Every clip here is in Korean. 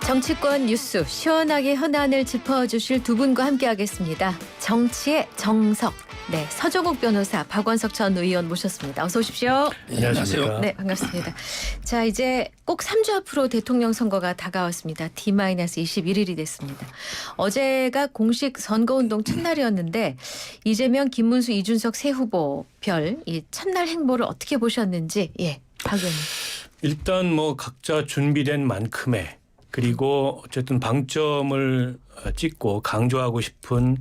정치권 뉴스 시원하게 현안을 짚어주실 두 분과 함께하겠습니다. 정치의 정석, 네, 서정욱 변호사, 박원석 전 의원 모셨습니다. 어서 오십시오. 안녕하세요. 네, 반갑습니다. 자, 이제 꼭 3주 앞으로 대통령 선거가 다가왔습니다. D-21일이 됐습니다. 어제가 공식 선거운동 첫날이었는데 이재명, 김문수, 이준석 세 후보 별 이 첫날 행보를 어떻게 보셨는지, 예, 박 의원님. 일단 뭐 각자 준비된 만큼의 그리고 어쨌든 방점을 찍고 강조하고 싶은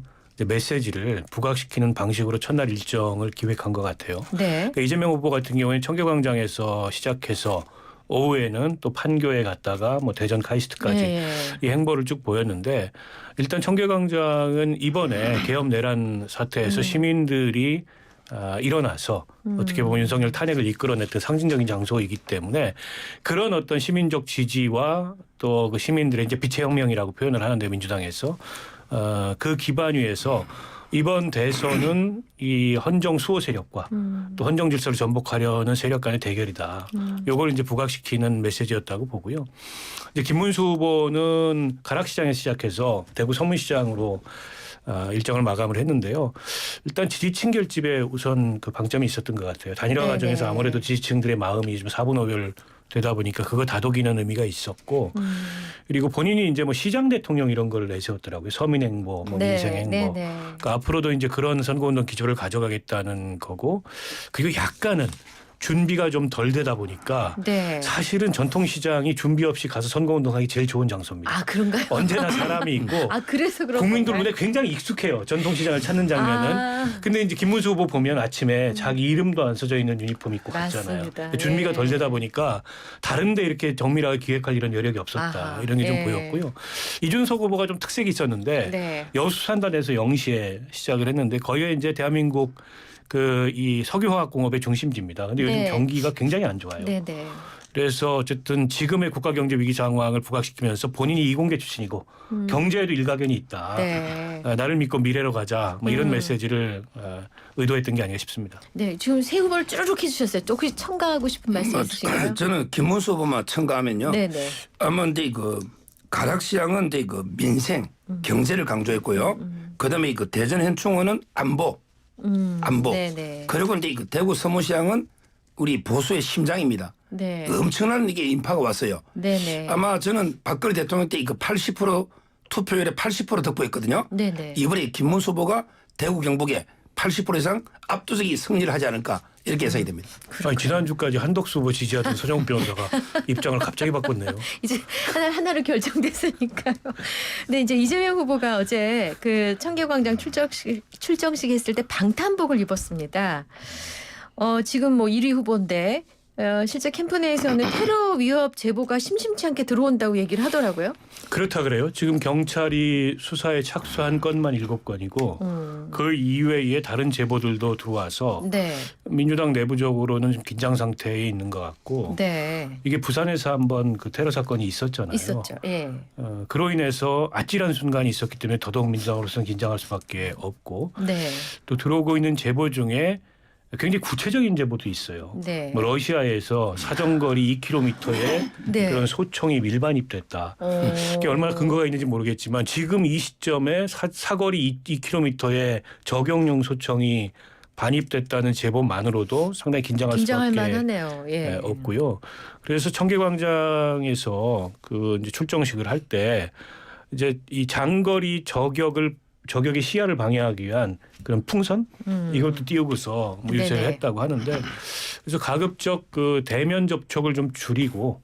메시지를 부각시키는 방식으로 첫날 일정을 기획한 것 같아요. 네. 그러니까 이재명 후보 같은 경우에는 청계광장에서 시작해서 오후에는 또 판교에 갔다가 뭐 대전 카이스트까지 네. 이 행보를 쭉 보였는데 일단 청계광장은 이번에 계엄 내란 사태에서 시민들이 일어나서 어떻게 보면 윤석열 탄핵을 이끌어냈던 상징적인 장소이기 때문에 그런 어떤 시민적 지지와 또 그 시민들의 이제 빛의 혁명이라고 표현을 하는데 민주당에서 그 기반 위에서 이번 대선은 이 헌정 수호 세력과 또 헌정 질서를 전복하려는 세력 간의 대결이다. 요걸 이제 부각시키는 메시지였다고 보고요. 이제 김문수 후보는 가락시장에서 시작해서 대구 서문시장으로 일정을 마감을 했는데요. 일단 지지층 결집에 우선 그 방점이 있었던 것 같아요. 단일화 네네. 과정에서 아무래도 지지층들의 마음이 좀 사분오별 되다 보니까 그거 다독이는 의미가 있었고 그리고 본인이 이제 뭐 시장 대통령 이런 걸 내세웠더라고요. 서민행보, 뭐 네, 민생행보. 네, 네. 그러니까 앞으로도 이제 그런 선거운동 기조를 가져가겠다는 거고 그리고 약간은 준비가 좀 덜 되다 보니까 네. 사실은 전통시장이 준비 없이 가서 선거운동하기 제일 좋은 장소입니다. 아, 그런가요? 언제나 사람이 있고 아, 그래서 그런 국민들 건가요? 눈에 굉장히 익숙해요. 전통시장을 찾는 장면은. 아. 근데 이제 김문수 후보 보면 아침에 자기 이름도 안 써져 있는 유니폼 입고 갔잖아요. 맞습니다. 준비가 예. 덜 되다 보니까 다른데 이렇게 정밀하게 기획할 이런 여력이 없었다. 아하. 이런 게 좀 예. 보였고요. 이준석 후보가 좀 특색이 있었는데 네. 여수 산단에서 0시에 시작을 했는데 거기에 이제 대한민국 그 이 석유화학공업의 중심지입니다. 근데 요즘 네. 경기가 굉장히 안 좋아요. 네, 네. 그래서 어쨌든 지금의 국가 경제 위기 상황을 부각시키면서 본인이 이공계 출신이고 경제에도 일가견이 있다. 네. 나를 믿고 미래로 가자. 뭐 이런 메시지를 의도했던 게 아닌가 싶습니다. 네, 지금 세 후보를 쭈르륵 해주셨어요. 또 혹시 첨가하고 싶은 말씀 있으신가요? 저는 김문수 후보만 첨가하면요. 네, 네. 아마 근데 그 가락시장은 이제 그 민생, 경제를 강조했고요. 그다음에 그 대전 현충원은 안보. 네, 네. 그리고 이제 그 대구 서문시장은 우리 보수의 심장입니다. 네. 엄청난 이게 인파가 왔어요. 네, 네. 아마 저는 박근혜 대통령 때 그 80% 투표율에 80% 득표했거든요. 네, 네. 이번에 김문수 후보가 대구 경북에 80% 이상 압도적인 승리를 하지 않을까 이렇게 예상이 됩니다. 아니, 지난주까지 한덕수 후보 지지하던 서정욱 변호사가 입장을 갑자기 바꿨네요. 이제 하나로 결정됐으니까요. 네, 이제 이재명 후보가 어제 그 청계광장 출정식 했을 때 방탄복을 입었습니다. 지금 뭐 1위 후보인데 실제 캠프 내에서는 테러 위협 제보가 심심치 않게 들어온다고 얘기를 하더라고요. 그렇다 그래요. 지금 경찰이 수사에 착수한 건만 7건이고 그 이외에 다른 제보들도 들어와서 네. 민주당 내부적으로는 좀 긴장 상태에 있는 것 같고 네. 이게 부산에서 한번 그 테러 사건이 있었잖아요. 있었죠. 예. 그로 인해서 아찔한 순간이 있었기 때문에 더더욱 민주당으로서는 긴장할 수밖에 없고 네. 또 들어오고 있는 제보 중에 굉장히 구체적인 제보도 있어요. 네. 뭐 러시아에서 사정거리 2km에 네. 그런 소총이 밀반입됐다. 그게 얼마나 근거가 있는지 모르겠지만 지금 이 시점에 사거리 2km에 저격용 소총이 반입됐다는 제보만으로도 상당히 긴장할 수밖에 만하네요. 예. 없고요. 그래서 청계광장에서 그 이제 출정식을 할 때 이제 이 장거리 저격의 시야를 방해하기 위한 그런 풍선 이것도 띄우고서 뭐 유세를 네네. 했다고 하는데 그래서 가급적 그 대면 접촉을 좀 줄이고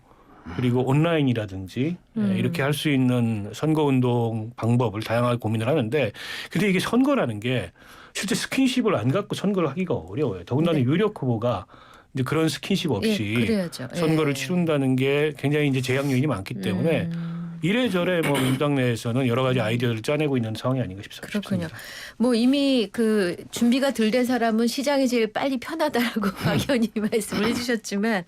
그리고 온라인이라든지 이렇게 할 수 있는 선거운동 방법을 다양하게 고민을 하는데 근데 이게 선거라는 게 실제 스킨십을 안 갖고 선거를 하기가 어려워요. 더군다나 네. 유력 후보가 이제 그런 스킨십 없이 예, 그래야죠. 선거를 예. 치른다는 게 굉장히 이제 제약 요인이 많기 때문에 이래저래 뭐 민주당 내에서는 여러 가지 아이디어를 짜내고 있는 상황이 아닌가 싶습니다. 그렇군요. 뭐 이미 그 준비가 덜 된 사람은 시장이 제일 빨리 편하다라고 박 의원님이 말씀을 해주셨지만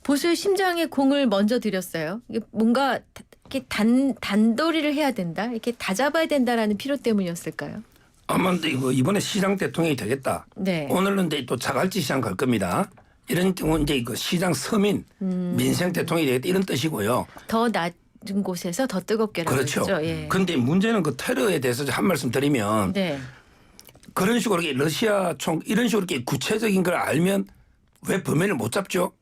보수의 심장에 공을 먼저 들였어요. 이게 뭔가 이렇게 단도리를 해야 된다, 이렇게 다 잡아야 된다라는 필요 때문이었을까요? 아마 근데 이번에 시장 대통령이 되겠다. 네. 오늘은 이제 또 자갈치 시장 갈 겁니다. 이런 경우 이제 그 시장 서민 민생 대통령이 되겠다 이런 뜻이고요. 더 곳에서 더 뜨겁게라고 그렇죠. 했죠. 예. 그런데 문제는 그 테러에 대해서 한 말씀 드리면 네. 그런 식으로 이렇게 러시아 총 이런 식으로 이렇게 구체적인 걸 알면 왜 범인을 못 잡죠?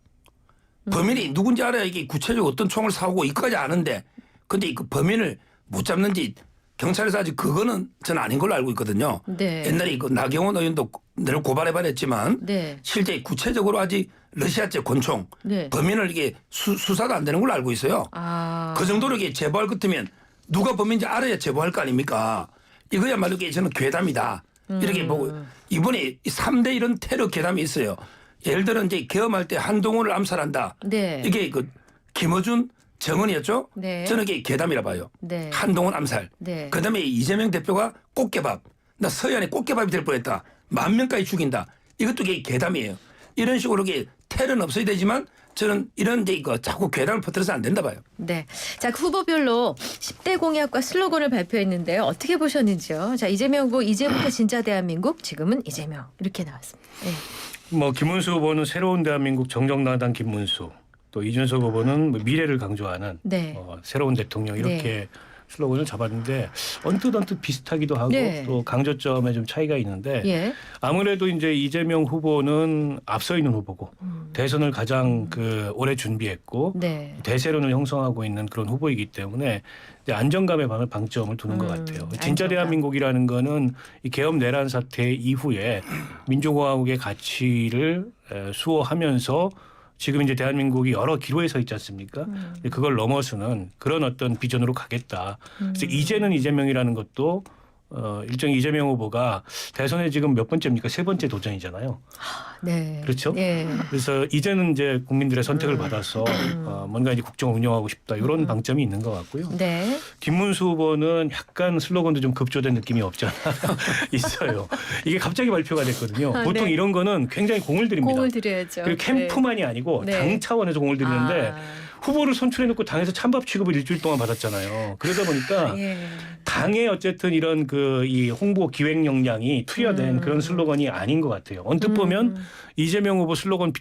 범인이 누군지 알아야 이게 구체적으로 어떤 총을 사오고 이거까지 아는데 근데 그 범인을 못 잡는지 경찰에서 아직 그거는 저는 아닌 걸로 알고 있거든요. 네. 옛날에 그 나경원 의원도 늘 고발해봤지만 네. 실제 구체적으로 아직 러시아제 권총 네. 범인을 이게 수사가 안 되는 걸로 알고 있어요. 아. 그 정도로 이게 제보할 것 같으면 누가 범인인지 알아야 제보할 거 아닙니까? 이거야말로 이게 저는 괴담이다. 이렇게 보고 이번에 3대 이런 테러 괴담이 있어요. 예를 들어 이제 계엄할 때 한동훈을 암살한다. 네. 이게 그 김어준 정은이었죠. 네. 저는 이게 괴담이라 봐요. 네. 한동훈 암살. 네. 그다음에 이재명 대표가 꽃게밥. 나 서해안에 꽃게밥이 될 뻔했다. 10,000명까지 죽인다. 이것도 이게 괴담이에요. 이런 식으로 이게 테러는 없어야 되지만 저는 이런 데 이거 자꾸 괴담을 퍼뜨려서 안 된다 봐요. 네. 자, 후보별로 10대 공약과 슬로건을 발표했는데요. 어떻게 보셨는지요? 자, 이재명 후보 이제부터 진짜 대한민국, 지금은 이재명 이렇게 나왔습니다. 네. 뭐 김문수 후보는 새로운 대한민국 정정당당 김문수, 또 이준석 후보는 뭐 미래를 강조하는 네. 새로운 대통령 이렇게 네. 슬로건을 잡았는데 언뜻 비슷하기도 하고 네. 또 강조점에 좀 차이가 있는데 예. 아무래도 이제 이재명 후보는 앞서 있는 후보고 대선을 가장 오래 준비했고 네. 대세론을 형성하고 있는 그런 후보이기 때문에 이제 안정감에 방점을 두는 것 같아요. 진짜 안정감. 대한민국이라는 거는 이 계엄 내란 사태 이후에 민주공화국의 가치를 수호하면서 지금 이제 대한민국이 여러 기로에 서 있지 않습니까? 그걸 넘어서는 그런 어떤 비전으로 가겠다. 그래서 이제는 이재명이라는 것도 일종의 이재명 후보가 대선에 지금 몇 번째입니까? 3번째 도전이잖아요. 네. 그렇죠? 예. 그래서 이제는 이제 국민들의 선택을 받아서 뭔가 이제 국정을 운영하고 싶다 이런 방점이 있는 것 같고요. 네. 김문수 후보는 약간 슬로건도 좀 급조된 느낌이 없지 않아 있어요. 이게 갑자기 발표가 됐거든요. 아, 보통 네. 이런 거는 굉장히 공을 들입니다. 공을 들여야죠. 그리고 캠프만이 아니고 네. 당 차원에서 공을 들이는데 아. 후보를 선출해놓고 당에서 찬밥 취급을 일주일 동안 받았잖아요. 그러다 보니까 예. 당의 어쨌든 이런 이 홍보 기획 역량이 투여된 그런 슬로건이 아닌 것 같아요. 언뜻 보면 이재명 후보 슬로건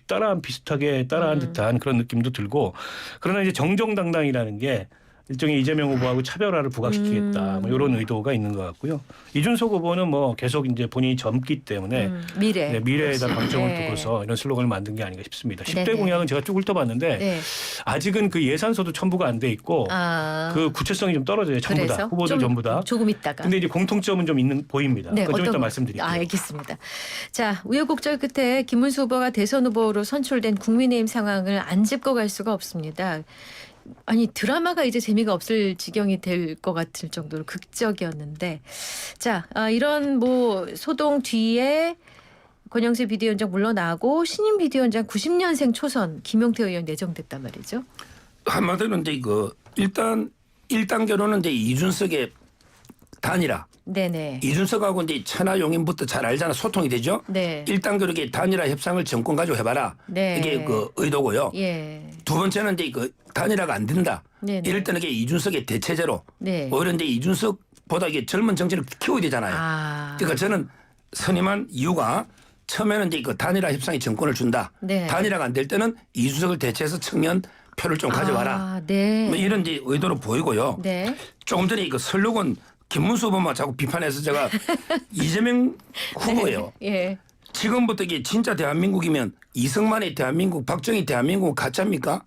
비슷하게 따라한 듯한 그런 느낌도 들고 그러나 이제 정정당당이라는 게 일종의 이재명 후보하고 차별화를 부각시키겠다 뭐 이런 의도가 있는 것 같고요. 이준석 후보는 뭐 계속 이제 본인이 젊기 때문에 미래. 네, 미래에다 그렇지. 방점을 네. 두고서 이런 슬로건을 만든 게 아닌가 싶습니다. 10대 네네. 공약은 제가 쭉 훑어봤는데 네. 아직은 그 예산서도 첨부가 안 돼 있고 그 구체성이 좀 떨어져요. 전부 다 그래서 후보들 좀 전부 다. 조금 있다가. 근데 이제 공통점은 좀 보입니다. 네, 그건 좀 이따 어떤 말씀드릴게요. 알겠습니다. 자, 우여곡절 끝에 김문수 후보가 대선 후보로 선출된 국민의힘 상황을 안 짚고 갈 수가 없습니다. 아니 드라마가 이제 재미가 없을 지경이 될 것 같을 정도로 극적이었는데 자 이런 뭐 소동 뒤에 권영세 비대위원장 물러나고 신임 비대위원장 90년생 초선 김용태 의원 내정됐단 말이죠. 한마디로 이제 일단 1단계로는 이제 이준석의 단일화. 네네. 이준석하고 이제 천하용인부터 잘 알잖아. 소통이 되죠. 네. 1단계로 이게 단일화 협상을 정권 가지고 해봐라. 네. 이게 의도고요. 예. 두 번째는 이제 단일화가 안 된다. 네네. 이럴 때는 이게 이준석의 대체제로 네. 오히려 이제 이준석보다 이게 젊은 정치를 키워야 되잖아요. 아. 그러니까 저는 선임한 이유가 처음에는 이제 단일화 협상에 정권을 준다. 네. 단일화가 안 될 때는 이준석을 대체해서 청년 표를 좀 가져와라. 아, 네. 뭐 이런 이제 의도로 보이고요. 네. 조금 전에 슬로건 김문수 후보만 자꾸 비판해서 제가 이재명 후보예요. 네. 예. 지금부터 이게 진짜 대한민국이면 이승만의 대한민국, 박정희 대한민국 가짜입니까?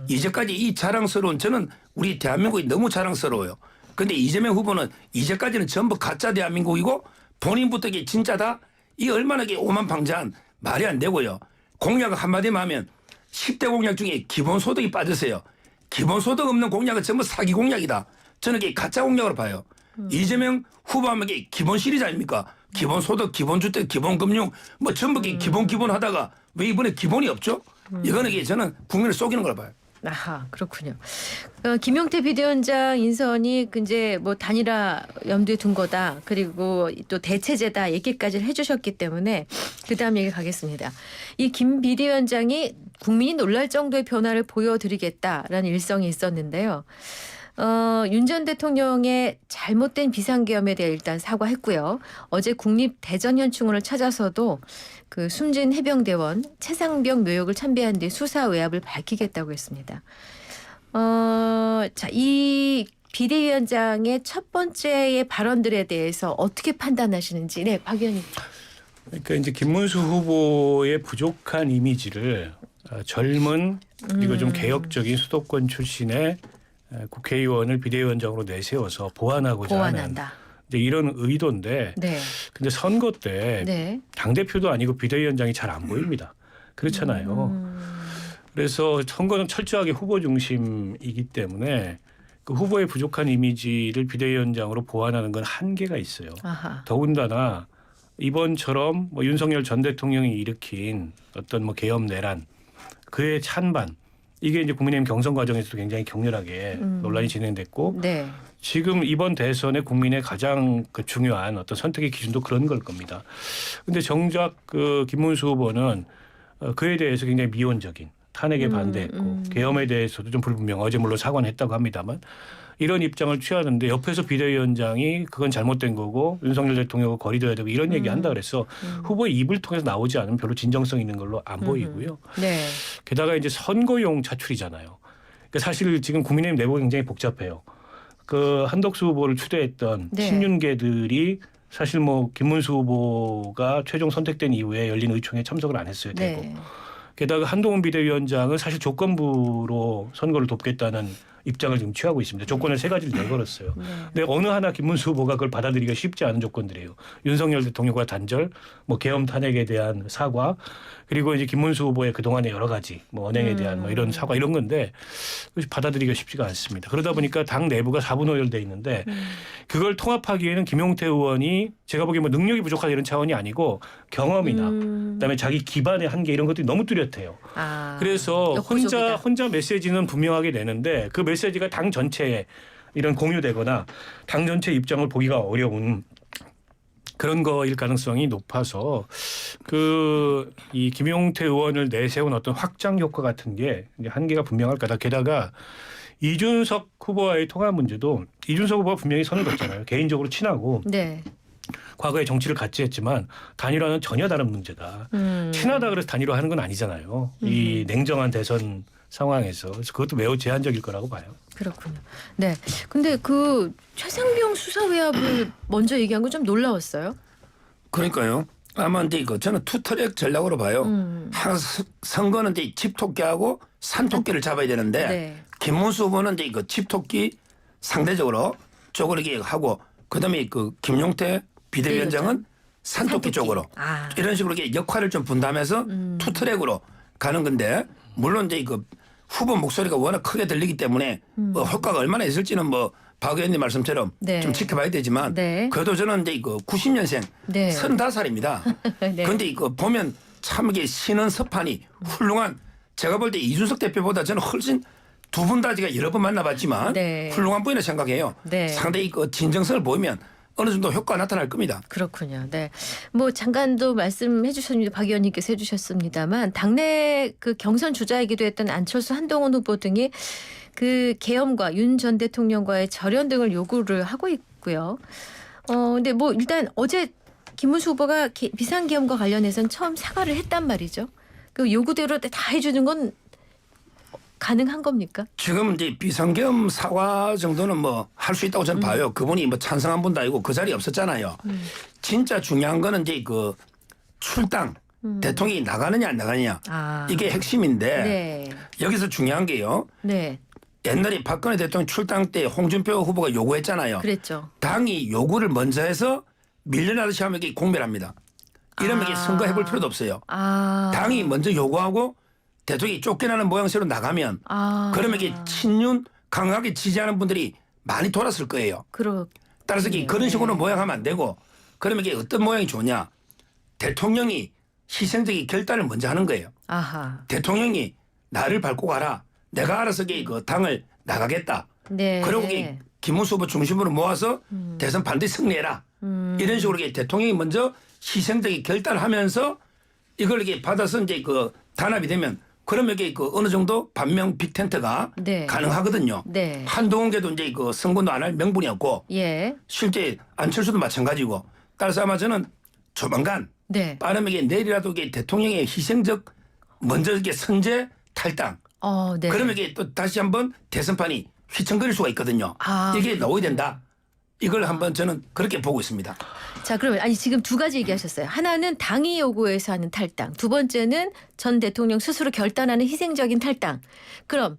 이제까지 이 자랑스러운 저는 우리 대한민국이 너무 자랑스러워요. 그런데 이재명 후보는 이제까지는 전부 가짜 대한민국이고 본인부터 이게 진짜다? 이 얼마나 이게 오만방자한 말이 안 되고요. 공약을 한마디만 하면 10대 공약 중에 기본소득이 빠졌어요. 기본소득 없는 공약은 전부 사기 공약이다. 저는 이게 가짜 공약으로 봐요. 이재명 후보하면 이게 기본 시리즈 아닙니까? 기본소득, 기본주택, 기본금융 뭐 전부 기본 하다가 왜 이번에 기본이 없죠? 이거는 이게 저는 국민을 속이는 걸 봐요. 아하, 그렇군요. 김용태 비대위원장 인선이 이제 뭐 단일화 염두에 둔 거다. 그리고 또 대체제다 얘기까지 해주셨기 때문에 그다음 얘기 가겠습니다. 이 김 비대위원장이 국민이 놀랄 정도의 변화를 보여드리겠다라는 일성이 있었는데요. 윤 전 대통령의 잘못된 비상계엄에 대해 일단 사과했고요. 어제 국립대전현충원을 찾아서도 그 숨진 해병대원 최상병 묘역을 참배한 뒤 수사 외압을 밝히겠다고 했습니다. 자, 이 비대위원장의 첫 번째의 발언들에 대해서 어떻게 판단하시는지. 네, 박 의원님. 그러니까 이제 김문수 후보의 부족한 이미지를 젊은 그리고 좀 개혁적인 수도권 출신의 국회의원을 비대위원장으로 내세워서 보완하고자 하는 보완한다. 이제 이런 의도인데, 네. 근데 선거 때 네. 당 대표도 아니고 비대위원장이 잘 안 보입니다. 그렇잖아요. 그래서 선거는 철저하게 후보 중심이기 때문에 그 후보의 부족한 이미지를 비대위원장으로 보완하는 건 한계가 있어요. 아하. 더군다나 이번처럼 뭐 윤석열 전 대통령이 일으킨 어떤 뭐 계엄 내란 그의 찬반 이게 이제 국민의힘 경선 과정에서도 굉장히 격렬하게 논란이 진행됐고 네. 지금 이번 대선에 국민의 가장 그 중요한 어떤 선택의 기준도 그런 걸 겁니다. 근데 정작 그 김문수 후보는 그에 대해서 굉장히 미온적인 탄핵에 반대했고 계엄에 대해서도 좀 불분명 어제 물론 사과는 했다고 합니다만 이런 입장을 취하는데 옆에서 비대위원장이 그건 잘못된 거고 윤석열 대통령과 거리둬야 되고 이런 얘기 한다 그래서 후보의 입을 통해서 나오지 않으면 별로 진정성 있는 걸로 안 보이고요. 네. 게다가 이제 선거용 차출이잖아요. 그러니까 사실 지금 국민의힘 내부가 굉장히 복잡해요. 그 한덕수 후보를 추대했던 네. 친윤계들이 사실 뭐 김문수 후보가 최종 선택된 이후에 열린 의총에 참석을 안 했어요. 대고. 네. 게다가 한동훈 비대위원장은 사실 조건부로 선거를 돕겠다는 입장을 지금 취하고 있습니다. 조건을 세 가지를 내걸었어요. 근데 어느 하나 김문수 후보가 그걸 받아들이기가 쉽지 않은 조건들이에요. 윤석열 대통령과 단절, 뭐 계엄 탄핵에 대한 사과, 그리고 이제 김문수 후보의 그동안의 여러 가지 뭐 언행에 대한 뭐 이런 사과 이런 건데 그것이 받아들이기가 쉽지가 않습니다. 그러다 보니까 당 내부가 4분 오열돼 있는데 그걸 통합하기에는 김용태 의원이 제가 보기에 뭐 능력이 부족하다 이런 차원이 아니고 경험이나 그다음에 자기 기반의 한계 이런 것들이 너무 뚜렷해요. 아, 그래서 역부족이다. 혼자 메시지는 분명하게 내는데 그 메시지가 당 전체에 이런 공유되거나 당 전체 입장을 보기가 어려운 그런 거일 가능성이 높아서 이 김용태 의원을 내세운 어떤 확장 효과 같은 게 이제 한계가 분명할 거다. 게다가 이준석 후보와의 통합 문제도 이준석 후보가 분명히 선을 긋잖아요. 개인적으로 친하고 네. 과거에 정치를 같이 했지만 단일화는 전혀 다른 문제다. 친하다 그래서 단일화하는 건 아니잖아요. 이 냉정한 대선 상황에서 그래서 그것도 매우 제한적일 거라고 봐요. 그렇군요. 네. 근데 그 최상병 수사외압을 먼저 얘기한 건 좀 놀라웠어요. 그러니까요. 아마 이제 이거 저는 투트랙 전략으로 봐요. 선거는 이제 집토끼하고 산토끼를 잡아야 되는데 네. 김문수 후보는 이제 이거 집토끼 상대적으로 쪽으로 이렇게 하고 그다음에 그 김용태 비대위원장은 산토끼 쪽으로 아. 이런 식으로 이렇게 역할을 좀 분담해서 투트랙으로 가는 건데 물론 이제 그 후보 목소리가 워낙 크게 들리기 때문에 뭐 효과가 얼마나 있을지는 뭐 박 의원님 말씀처럼 네. 좀 지켜봐야 되지만 네. 그래도 저는 이제 그 90년생 네. 35살입니다. 네. 그런데 이거 보면 참 이게 신은 서판이 훌륭한 제가 볼 때 이준석 대표보다 저는 훨씬 두 분 다 제가 여러 번 만나봤지만 네. 훌륭한 분이라 생각해요. 네. 상당히 그 진정성을 보이면 어느 정도 효과가 나타날 겁니다. 그렇군요. 네. 뭐 잠깐도 말씀해 주셨습니다. 박 의원님께서 해 주셨습니다만 당내 그 경선 주자이기도 했던 안철수 한동훈 후보 등이 그 계엄과 윤 전 대통령과의 절연 등을 요구를 하고 있고요. 근데 뭐 일단 어제 김문수 후보가 비상계엄과 관련해서는 처음 사과를 했단 말이죠. 그 요구대로 다 해주는 건 가능한 겁니까? 지금 이제 비상계엄 사과 정도는 뭐 할 수 있다고 저는 봐요. 그분이 뭐 찬성한 분도 아니고 그 자리에 없었잖아요. 진짜 중요한 거는 이제 그 출당 대통령이 나가느냐 안 나가느냐 아. 이게 핵심인데 네. 여기서 중요한 게요. 네. 옛날에 박근혜 대통령 출당 때 홍준표 후보가 요구했잖아요. 그랬죠. 당이 요구를 먼저 해서 밀려나듯이 하면 이게 공멸합니다. 이러면 이게 아. 선거해볼 필요도 없어요. 아. 당이 먼저 요구하고 대통령이 쫓겨나는 모양새로 나가면 아. 그러면 이게 친윤 강하게 지지하는 분들이 많이 돌았을 거예요. 따라서 이게 그런 식으로 모양하면 안 되고 그러면 이게 어떤 모양이 좋냐. 대통령이 희생적인 결단을 먼저 하는 거예요. 아하. 대통령이 나를 밟고 가라. 내가 알아서 그 당을 나가겠다. 네. 그리고 이게 김문수 후보 중심으로 모아서 대선 반드시 승리해라. 이런 식으로 이게 대통령이 먼저 희생적인 결단을 하면서 이걸 이렇게 받아서 이제 그 단합이 되면 그러면 이게 그 어느 정도 반명 빅텐트가 네. 가능하거든요. 네. 한동훈께도 이제 그 선거도 안 할 명분이었고 예. 실제 안철수도 마찬가지고 따라서 아마 저는 조만간 네. 빠르게 내일이라도 이게 대통령의 희생적 먼저 이게 선제 탈당 네. 그러면 이게 또 다시 한번 대선판이 휘청거릴 수가 있거든요. 아, 이게 나와야 된다. 이걸 한번 저는 그렇게 보고 있습니다. 자, 그러면 아니 지금 두 가지 얘기하셨어요. 하나는 당이 요구해서 하는 탈당. 두 번째는 전 대통령 스스로 결단하는 희생적인 탈당. 그럼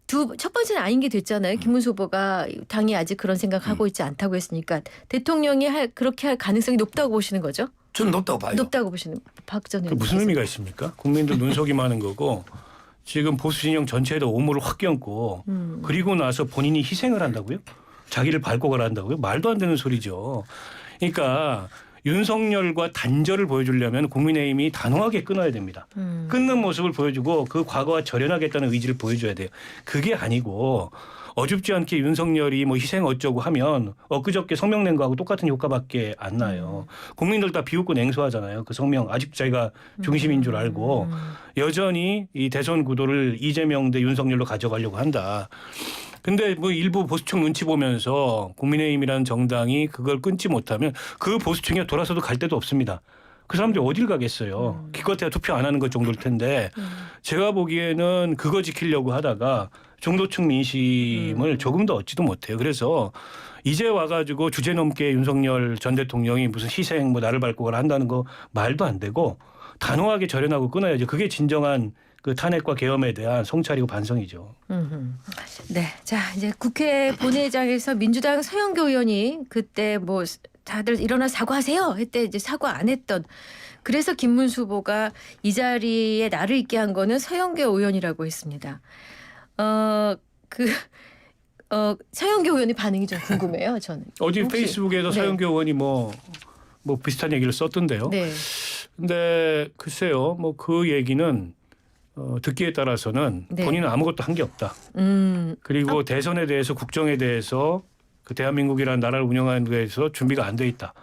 첫 번째는 아닌 게 됐잖아요. 김문수 후보가 당이 아직 그런 생각하고 있지 않다고 했으니까 대통령이 그렇게 할 가능성이 높다고 보시는 거죠? 저는 높다고 봐요. 높다고 보시는 박 전 그 의원. 무슨 의미가 있습니까? 국민들 눈속임 하는 거고 지금 보수 진영 전체에다 오물을 확 껴안고 그리고 나서 본인이 희생을 한다고요? 자기를 밟고 가란다고요? 말도 안 되는 소리죠. 그러니까 윤석열과 단절을 보여주려면 국민의힘이 단호하게 끊어야 됩니다. 끊는 모습을 보여주고 그 과거와 절연하겠다는 의지를 보여줘야 돼요. 그게 아니고 어줍지 않게 윤석열이 뭐 희생 어쩌고 하면 엊그저께 성명 낸 거하고 똑같은 효과밖에 안 나요. 국민들 다 비웃고 냉소하잖아요. 그 성명 아직 자기가 중심인 줄 알고 여전히 이 대선 구도를 이재명 대 윤석열로 가져가려고 한다. 근데 뭐 일부 보수층 눈치 보면서 국민의힘이라는 정당이 그걸 끊지 못하면 그 보수층에 돌아서도 갈 데도 없습니다. 그 사람들이 어딜 가겠어요. 기껏해야 투표 안 하는 것 정도일 텐데 제가 보기에는 그거 지키려고 하다가 중도층 민심을 조금 더 얻지도 못해요. 그래서 이제 와가지고 주제넘게 윤석열 전 대통령이 무슨 희생 뭐 나를 밟고 가라 한다는 거 말도 안 되고 단호하게 절연하고 끊어야죠. 그게 진정한 그 탄핵과 계엄에 대한 성찰이고 반성이죠. 네, 자 이제 국회 본회의장에서 민주당 서영교 의원이 그때 뭐 다들 일어나 사과하세요 했대 이제 사과 안 했던. 그래서 김문수 후보가 이 자리에 나를 있게 한 거는 서영교 의원이라고 했습니다. 서영교 의원의 반응이 좀 궁금해요. 저는. 어제 혹시- 페이스북에서 네. 서영교 의원이 뭐 비슷한 얘기를 썼던데요. 네. 근데 글쎄요, 뭐 그 얘기는 듣기에 따라서는 네. 본인은 아무것도 한 게 없다. 그리고 대선에 대해서 국정에 대해서 그 대한민국이라는 나라를 운영하는 데에 대해서 준비가 안 돼 있다.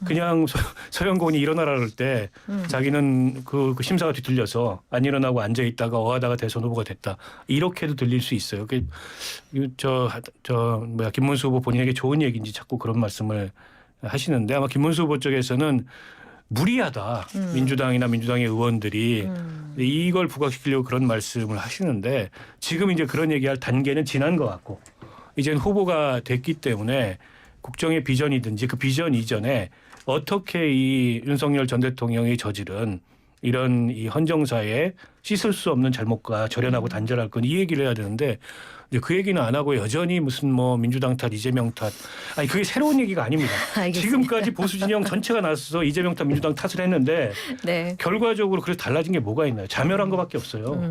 그냥 서영교 의원이 일어나라 그럴 때 자기는 그 심사가 뒤틀려서 안 일어나고 앉아 있다가 어하다가 대선 후보가 됐다. 이렇게도 들릴 수 있어요. 김문수 후보 본인에게 좋은 얘기인지 자꾸 그런 말씀을 하시는데 아마 김문수 후보 쪽에서는 무리하다. 민주당이나 민주당의 의원들이 이걸 부각시키려고 그런 말씀을 하시는데 지금 이제 그런 얘기할 단계는 지난 것 같고 이제는 후보가 됐기 때문에 국정의 비전이든지 그 비전 이전에 어떻게 이 윤석열 전 대통령이 저지른 이런 이 헌정사에 씻을 수 없는 잘못과 절연하고 단절할 건 이 얘기를 해야 되는데 이제 그 얘기는 안 하고 여전히 무슨 뭐 민주당 탓, 이재명 탓. 아니 그게 새로운 얘기가 아닙니다. 알겠습니다. 지금까지 보수 진영 전체가 나서서 이재명 탓, 민주당 탓을 했는데 네. 결과적으로 그래서 달라진 게 뭐가 있나요? 자멸한 것밖에 없어요.